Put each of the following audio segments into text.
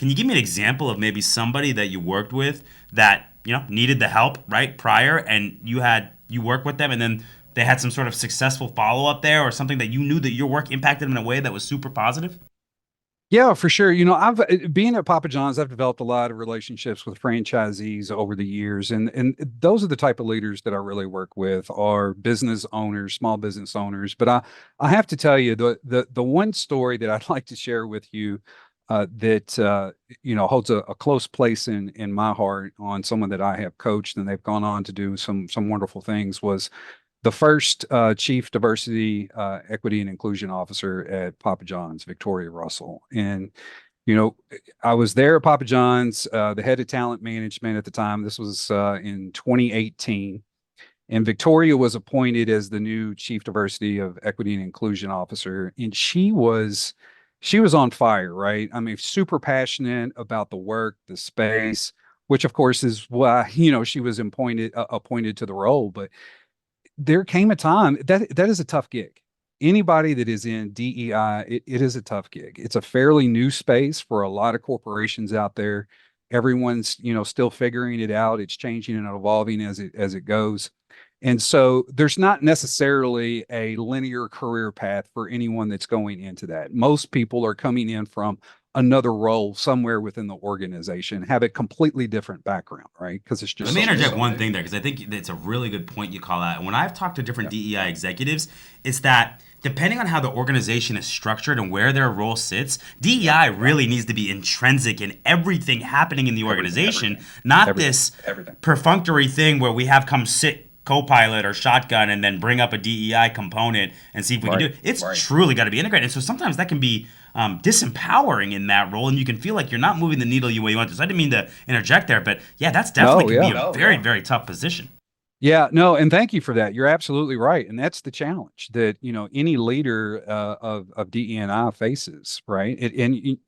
Can you give me an example of maybe somebody that you worked with that, needed the help right prior and you worked with them and then they had some sort of successful follow up there or something that you knew that your work impacted them in a way that was super positive? Yeah, for sure. I've being at Papa John's, I've developed a lot of relationships with franchisees over the years, and those are the type of leaders that I really work with are business owners, small business owners. But I have to tell you the one story that I'd like to share with you that holds a close place in my heart on someone that I have coached and they've gone on to do some wonderful things was the first chief diversity, equity, and inclusion officer at Papa John's, Victoria Russell. And, you know, I was there at Papa John's, the head of talent management at the time. This was in 2018. And Victoria was appointed as the new chief diversity of equity and inclusion officer. And she was on fire, right? I mean, super passionate about the work, the space, which of course is why, she was appointed to the role. But there came a time that is a tough gig. Anybody that is in DEI, it is a tough gig. It's a fairly new space for a lot of corporations out there. Everyone's, still figuring it out. It's changing and evolving as it goes. And so there's not necessarily a linear career path for anyone that's going into that. Most people are coming in from another role somewhere within the organization, have a completely different background, right? Because it's Let just me interject so one new. thing there because I think it's a really good point you call out. And when I've talked to different Yeah. DEI executives, it's that depending on how the organization is structured and where their role sits, DEI really needs to be intrinsic in everything happening in the Everything, organization, not everything, this everything. perfunctory thing where we have come sit co-pilot or shotgun and then bring up a DEI component and see if we can do Right. it. It's truly got to be integrated. And so sometimes that can be disempowering in that role, and you can feel like you're not moving the needle you way you want to. So I didn't mean to interject there, but yeah, that's definitely No, can be yeah. a very, very tough position. Yeah, no, and thank you for that. You're absolutely right. And that's the challenge that, any leader of DE&I faces, right? And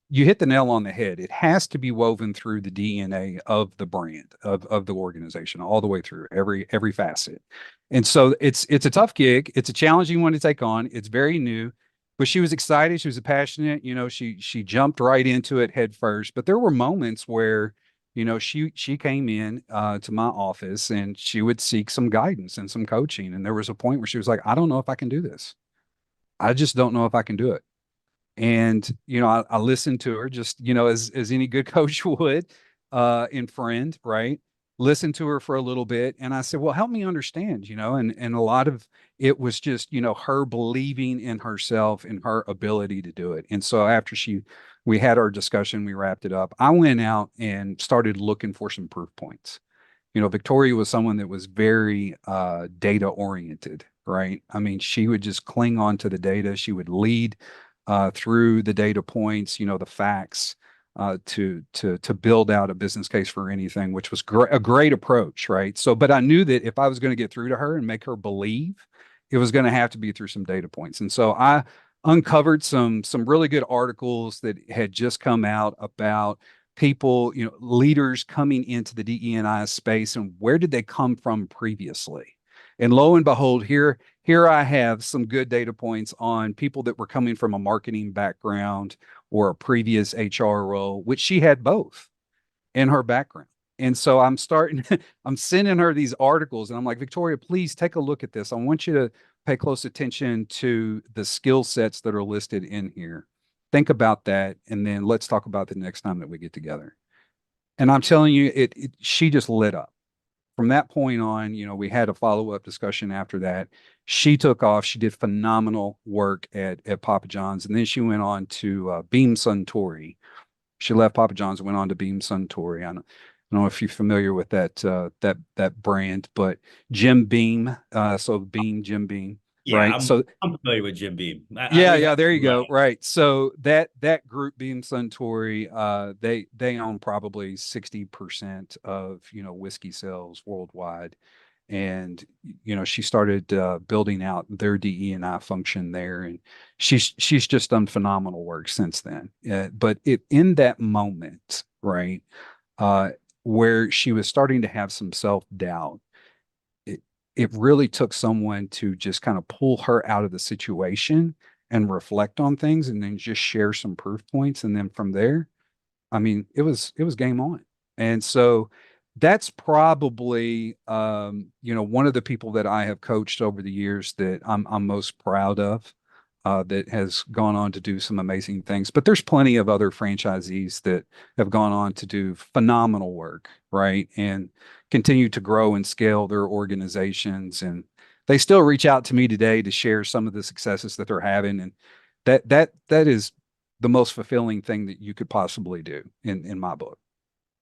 you hit the nail on the head. It has to be woven through the DNA of the brand of the organization all the way through every facet. And so it's a tough gig. It's a challenging one to take on. It's very new, but she was excited. She was passionate. She jumped right into it head first. But there were moments where, she came in to my office and she would seek some guidance and some coaching. And there was a point where she was like, I don't know if I can do this. I just don't know if I can do it. And, I listened to her just, as any good coach would, and friend, right? Listen to her for a little bit. And I said, well, help me understand, and a lot of it was just, her believing in herself and her ability to do it. And so after we had our discussion, we wrapped it up. I went out and started looking for some proof points. Victoria was someone that was very data oriented, right? I mean, she would just cling on to the data. She would lead through the data points, the facts, to build out a business case for anything, which was a great approach, right? So, but I knew that if I was going to get through to her and make her believe, it was going to have to be through some data points. And so I uncovered some really good articles that had just come out about people, leaders coming into the DE&I space and where did they come from previously? And lo and behold, here I have some good data points on people that were coming from a marketing background or a previous HR role, which she had both in her background. And so I'm sending her these articles and I'm like, Victoria, please take a look at this. I want you to pay close attention to the skill sets that are listed in here. Think about that. And then let's talk about the next time that we get together. And I'm telling you, she just lit up from that point on, we had a follow-up discussion after that. She took off. She did phenomenal work at Papa John's. And then she went on to Beam Suntory. She left Papa John's and went on to Beam Suntory. I don't know if you're familiar with that brand, but Jim Beam, so Beam, Jim Beam, Yeah, right? I'm So I'm familiar with Jim Beam. yeah, We've had yeah, there you some, go. Right. So that group being Suntory, they own probably 60% of, whiskey sales worldwide. And she started building out their DE&I function there, and she's just done phenomenal work since then. But in that moment, right, uh, where she was starting to have some self-doubt, it it really took someone to just kind of pull her out of the situation and reflect on things and then just share some proof points. And then from there, I mean, it was game on. And so that's probably one of the people that I have coached over the years that I'm most proud of, that has gone on to do some amazing things. But there's plenty of other franchisees that have gone on to do phenomenal work, right? And continue to grow and scale their organizations. And they still reach out to me today to share some of the successes that they're having. And that is the most fulfilling thing that you could possibly do in my book.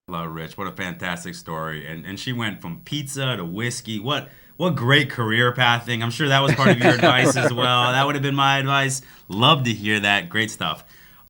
Love Rich. What a fantastic story. And she went from pizza to whiskey. What great career pathing. I'm sure that was part of your advice as well. That would have been my advice. Love to hear that. Great stuff.